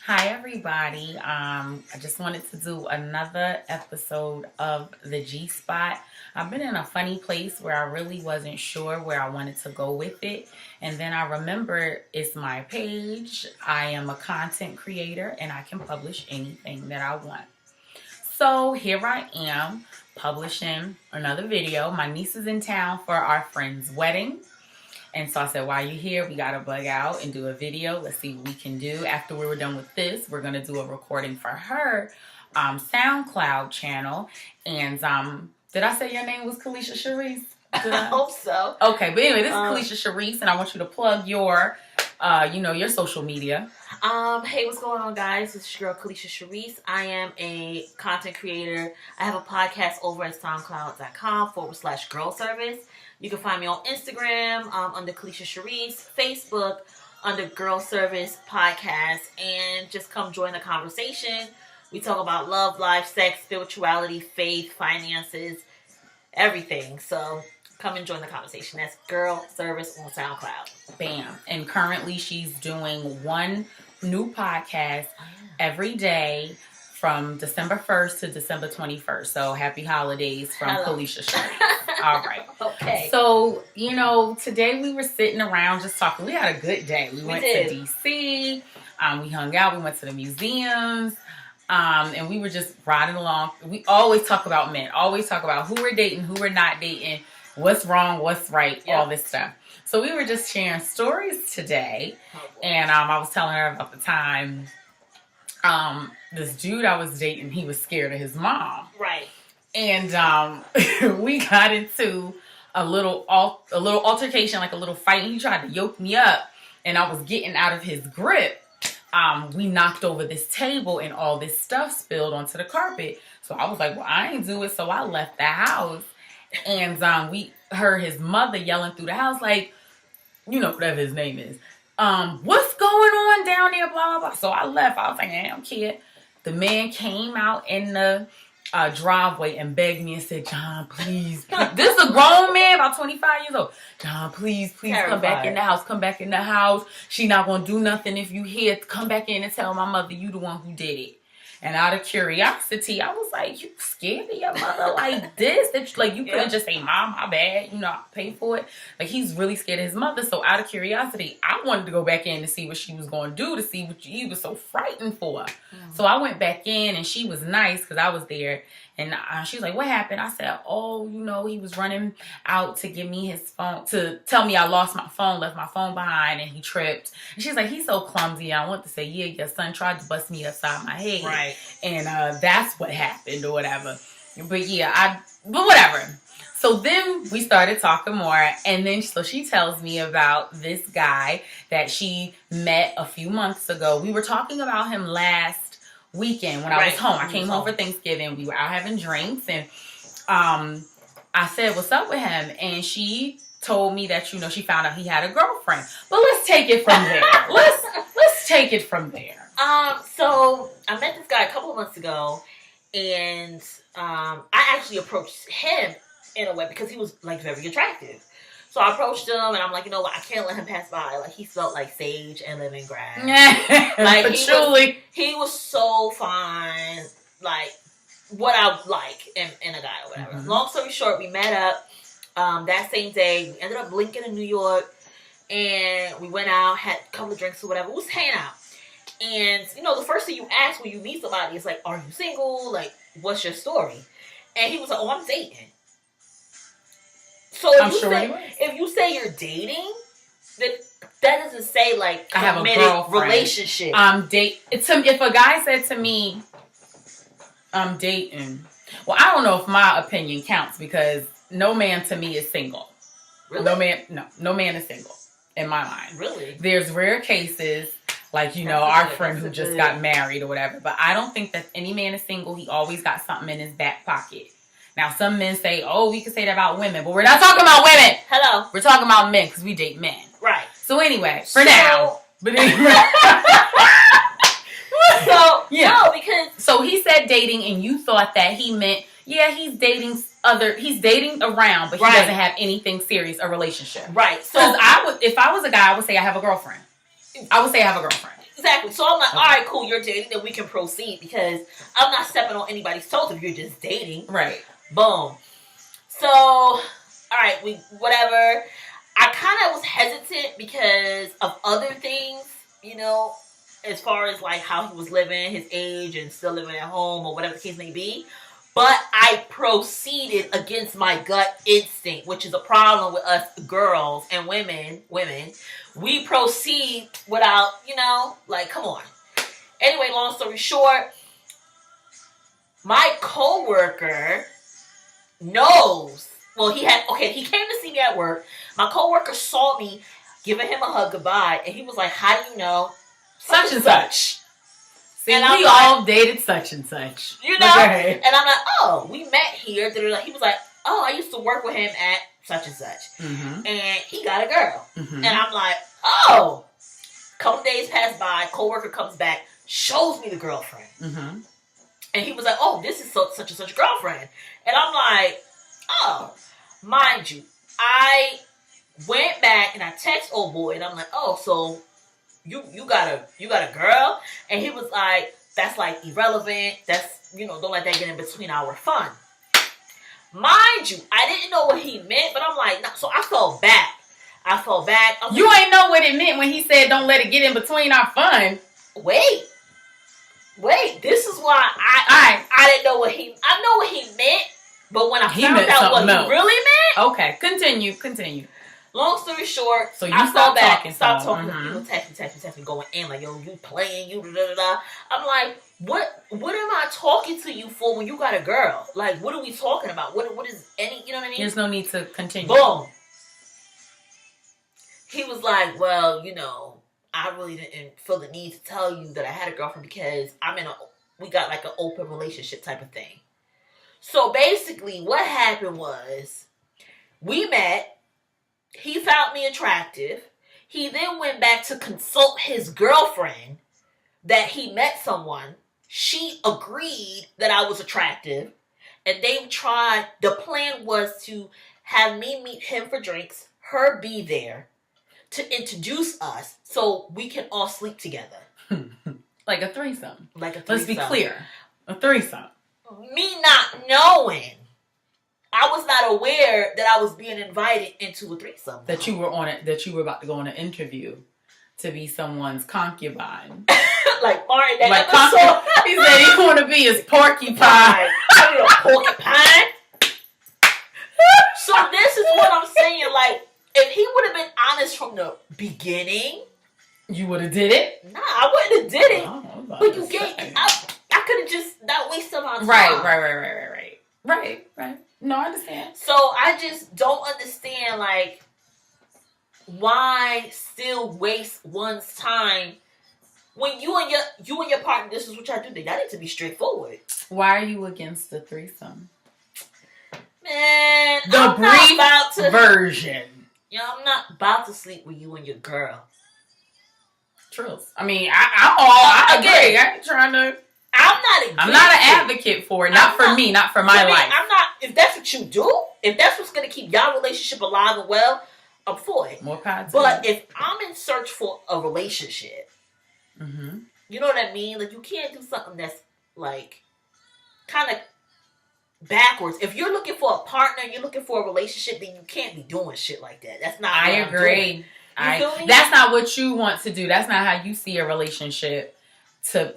Hi, everybody. I just wanted to do another episode of the G Spot. I've been in a funny place where I really wasn't sure where I wanted to go with it. And then I remember it's my page. I am a content creator and I can publish anything that I want. So here I am publishing another video. My niece is in town for our friend's wedding. And so I said, while you're here, we got to bug out and do a video. Let's see what we can do. After we're done with this, we're going to do a recording for her SoundCloud channel. And did I say your name was Kalisha Cherise? I hope so. Okay, but anyway, this is Kalisha Cherise, and I want you to plug your, your social media. Hey, what's going on, guys? This is your girl, Kalisha Cherise. I am a content creator. I have a podcast over at soundcloud.com/girl service. You can find me on Instagram under Kalisha Cherise, Facebook under Girl Service Podcast, and just come join the conversation. We talk about love, life, sex, spirituality, faith, finances, everything. So come and join the conversation. That's Girl Service on SoundCloud. Bam. And currently she's doing one new podcast every day from December 1st to December 21st. So happy holidays from Kalisha Cherise. All right. Okay. So, today we were sitting around just talking. We had a good day. We went to D.C. We hung out. We went to the museums. And we were just riding along. We always talk about men. Always talk about who we're dating, who we're not dating, what's wrong, what's right, all this stuff. So we were just sharing stories today. And I was telling her about the time this dude I was dating, he was scared of his mom. Right. And we got into a little altercation, like a little fight. He tried to yoke me up, and I was getting out of his grip. We knocked over this table, and all this stuff spilled onto the carpet. So I was like, well, I ain't do it. So I left the house, and we heard his mother yelling through the house, like, whatever his name is. What's going on down there, blah, blah, blah. So I left. I was like, I don't care. The man came out in the driveway and begged me and said, John, please. This is a grown man, about 25 years old. John, please come back in the house. Come back in the house. She not going to do nothing if you here. Come back in and tell my mother you the one who did it. And out of curiosity, I was like, you scared of your mother like this? That you couldn't just say, Mom, my bad. I paid for it. Like, he's really scared of his mother. So out of curiosity, I wanted to go back in to see what she was going to do, to see what he was so frightened for. So I went back in, and she was nice because I was there. And she was like, what happened? I said, he was running out to give me his phone, to tell me I lost my phone, left my phone behind, and he tripped. And she's like, he's so clumsy. I want to say, yeah, your son tried to bust me upside my head. Right. And that's what happened or whatever. But yeah, but whatever. So then we started talking more. And then so she tells me about this guy that she met a few months ago. We were talking about him last weekend when I was home. I came home for Thanksgiving. We were out having drinks, and I said, what's up with him? And she told me that, she found out he had a girlfriend. But let's take it from there. Let's take it from there. So I met this guy a couple of months ago, and I actually approached him in a way because he was like very attractive. So I approached him, and I'm like, you know what? I can't let him pass by. Like, he smelled like sage and lemongrass. Like, he was so fine. Like, what I would like in a guy or whatever. Mm-hmm. Long story short, we met up that same day. We ended up linking in New York, and we went out, had a couple of drinks or whatever. We was hanging out. And, the first thing you ask when you meet somebody is like, are you single? Like, what's your story? And he was like, oh, I'm dating. So if you say you're dating, that doesn't say like I have a girlfriend, relationship. If a guy said to me, I'm dating, well, I don't know if my opinion counts because no man to me is single. Really? No man is single in my mind. Really? There's rare cases like, our friend who just got married or whatever, but I don't think that any man is single. He always got something in his back pocket. Now, some men say, we can say that about women, but we're not talking about women. Hello. We're talking about men because we date men. Right. So anyway, for now. But anyway. So, yeah. No, because. So he said dating, and you thought that he meant, he's dating around, but he doesn't have anything serious, a relationship. Right. So if I was a guy, I would say I have a girlfriend. Exactly. So I'm like, all right, cool, you're dating, then we can proceed because I'm not stepping on anybody's toes if you're just dating. Right. Boom. So, all right, whatever. I kind of was hesitant because of other things, you know, as far as like how he was living, his age, and still living at home or whatever the case may be. But I proceeded against my gut instinct, which is a problem with us girls and women. We proceed without, you know, like, come on. Anyway, long story short, my coworker knows. Well, he came to see me at work. My coworker saw me giving him a hug goodbye, and he was like, how do you know such and such? See, and we all dated such and such. You know? Okay. And I'm like, oh, we met here. He was like, oh, I used to work with him at such and such. Mm-hmm. And he got a girl. Mm-hmm. And I'm like, oh. A couple days pass by, coworker comes back, shows me the girlfriend. Mm-hmm. And he was like, oh, this is such and such girlfriend. And I'm like, oh. Mind you, I went back and I text old boy and I'm like, oh, so you got a girl? And he was like, that's like irrelevant. That's, you know, don't let that get in between our fun. Mind you, I didn't know what he meant, but I'm like, no. So I fell back. You ain't know what it meant when he said don't let it get in between our fun. Wait. This is why I didn't know what I know what he meant, but when I found out what he really meant. Okay, continue. Long story short, so you stopped talking. Stop talking. Mm-hmm. People text me, going in like, yo, you playing, you da da da. I'm like, what am I talking to you for when you got a girl? Like, what are we talking about? What is any? You know what I mean? There's no need to continue. Boom. He was like, well, you know, I really didn't feel the need to tell you that I had a girlfriend because we got like an open relationship type of thing. So basically, what happened was we met. He found me attractive. He then went back to consult his girlfriend that he met someone. She agreed that I was attractive. And the plan was to have me meet him for drinks, her be there, to introduce us so we can all sleep together. Like a threesome. Let's be clear. A threesome. Me not knowing. I was not aware that I was being invited into a threesome. That you were about to go on an interview to be someone's concubine. Like Martin, that episode. He said he want to be his porcupine. I mean, a porcupine. So this is what I'm saying. Like, if he would have been honest from the beginning, you would have did it. Nah, I wouldn't have did it. Oh, but you get, I could have just not wasted my time. Right. No, I understand. So I just don't understand, like, why still waste one's time when you and your partner. This is what y'all do. Y'all need to be straightforward. Why are you against the threesome? Man, the brief version. I'm not about to sleep with you and your girl. True. I mean, I agree. I ain't trying to. I'm not an advocate for it. Not for me. Not for my life. I'm not. If that's what you do, if that's what's going to keep y'all relationship alive and well, I'm for it. More power to But if I'm in search for a relationship, mm-hmm. You know what I mean? Like, you can't do something that's like kind of backwards. If you're looking for a partner, you're looking for a relationship, then you can't be doing shit like that. That's not. I agree. That's not what you want to do. That's not how you see a relationship. To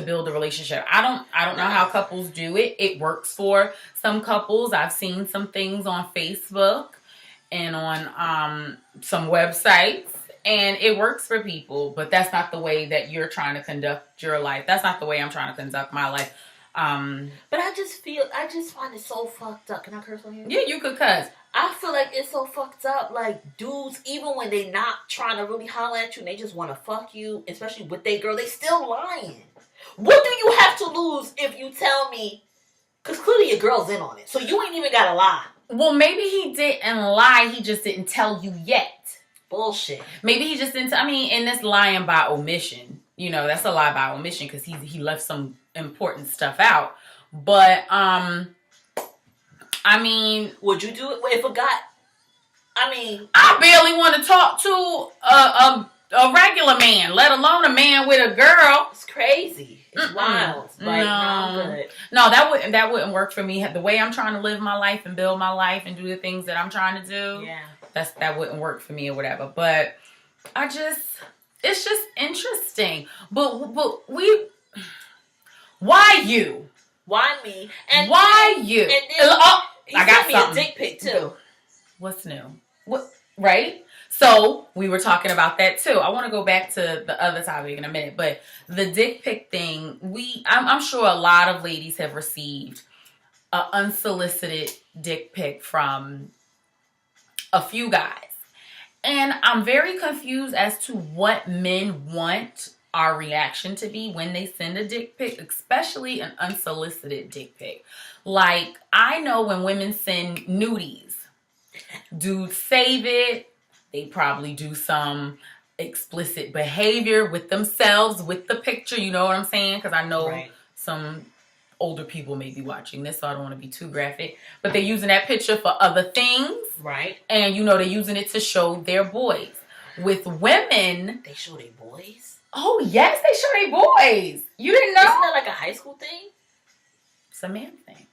build a relationship. I don't know how couples do it. It works for some couples. I've seen some things on Facebook and on some websites, and it works for people, but that's not the way that you're trying to conduct your life. That's not the way I'm trying to conduct my life. But I just find it so fucked up. Can I curse on here? Yeah, you could cuss. I feel like it's so fucked up. Like, dudes, even when they not trying to really holler at you and they just want to fuck you, especially with their girl, they still lying. What do you have to lose if you tell me? Because clearly your girl's in on it. So you ain't even got to lie. Well, maybe he didn't lie. He just didn't tell you yet. Bullshit. Maybe he just didn't. And that's lying by omission. That's a lie by omission because he left some important stuff out. But, would you do it if a guy? I barely want to talk to a regular man, let alone a man with a girl. It's crazy. It's wild. But no, I'm good. No, that wouldn't work for me. The way I'm trying to live my life and build my life and do the things that I'm trying to do. Yeah. That wouldn't work for me or whatever. But it's just interesting. But why you? Why me? And why you? And then I got sent me something. a dick pic too. What's new? What? Right? So we were talking about that too. I want to go back to the other topic in a minute, but the dick pic thing, I'm sure a lot of ladies have received an unsolicited dick pic from a few guys. And I'm very confused as to what men want our reaction to be when they send a dick pic, especially an unsolicited dick pic. Like, I know when women send nudies, dudes save it. They probably do some explicit behavior with themselves, with the picture. You know what I'm saying? Because I know some older people may be watching this, so I don't want to be too graphic. But they're using that picture for other things. Right. And, they're using it to show their boys. With women... They show their boys? Oh, yes, they show their boys. You didn't know? Isn't that like a high school thing? It's a man thing.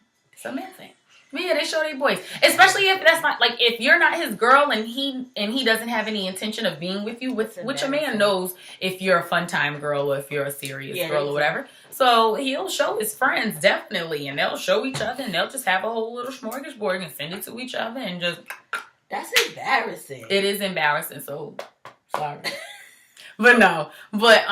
But yeah, they show their boys. Especially if that's not, like, if you're not his girl and he doesn't have any intention of being with you, which a man knows if you're a fun time girl or if you're a serious girl or whatever. So he'll show his friends, definitely, and they'll show each other, and they'll just have a whole little smorgasbord and send it to each other and just... That's embarrassing. It is embarrassing, so sorry. But no. But,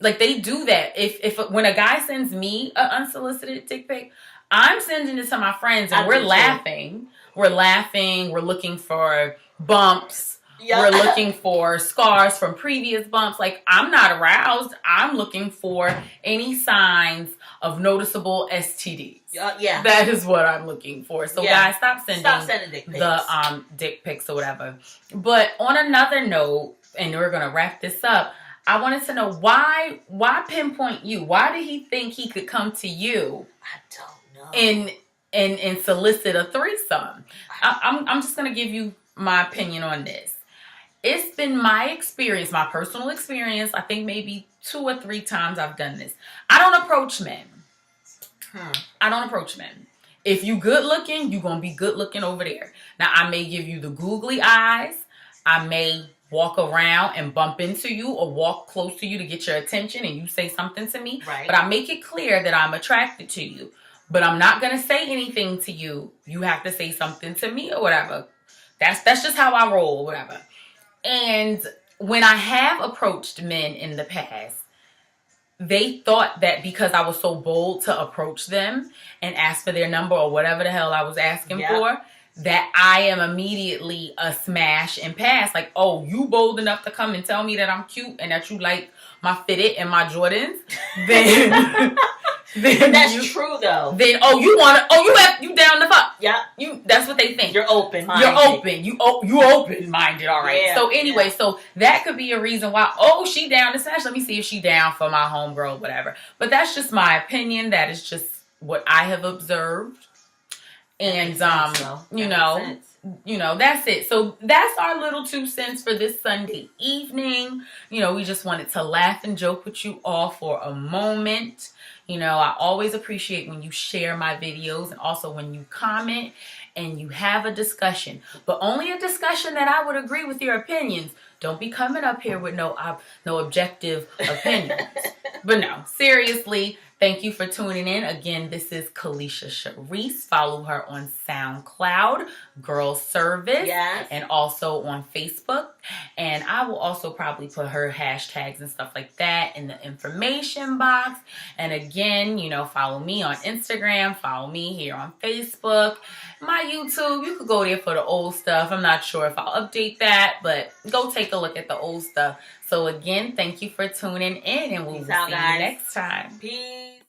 like, they do that. If when a guy sends me an unsolicited dick pic, I'm sending it to my friends, and we're laughing. We're laughing. We're looking for bumps. Yep. We're looking for scars from previous bumps. Like, I'm not aroused. I'm looking for any signs of noticeable STDs. Yeah. That is what I'm looking for. So, guys, stop sending dick pics. The dick pics or whatever. But on another note, and we're going to wrap this up, I wanted to know why pinpoint you? Why did he think he could come to you? I don't know. And solicit a threesome? I'm just going to give you my opinion on this. It's been my experience, my personal experience. I think maybe 2 or 3 times I've done this. I don't approach men. I don't approach men. If you good looking, you're going to be good looking over there. Now, I may give you the googly eyes. I may walk around and bump into you or walk close to you to get your attention and you say something to me. Right. But I make it clear that I'm attracted to you. But I'm not going to say anything to you. You have to say something to me or whatever. That's just how I roll or whatever. And when I have approached men in the past, they thought that because I was so bold to approach them and ask for their number or whatever the hell I was asking for, that I am immediately a smash and pass. Like, oh, you bold enough to come and tell me that I'm cute and that you like my fitted and my Jordans, then... Then that's true though. Then you down the fuck. Yeah. That's what they think. You're open-minded. You're open. You open-minded, all right. Yeah, so anyway, so that could be a reason why, she down to smash. Let me see if she down for my homegirl, whatever. But that's just my opinion. That is just what I have observed. And that's it. So that's our little 2 cents for this Sunday evening. We just wanted to laugh and joke with you all for a moment. I always appreciate when you share my videos and also when you comment and you have a discussion. But only a discussion that I would agree with your opinions. Don't be coming up here with no objective opinions. But no, seriously, thank you for tuning in. Again, this is Kalisha Cherise. Follow her on SoundCloud, Girl Service, and also on Facebook. And I will also probably put her hashtags and stuff like that in the information box. And again, follow me on Instagram. Follow me here on Facebook. My YouTube, you could go there for the old stuff. I'm not sure if I'll update that, but go take a look at the old stuff. So again, thank you for tuning in, and we'll see you next time. Peace.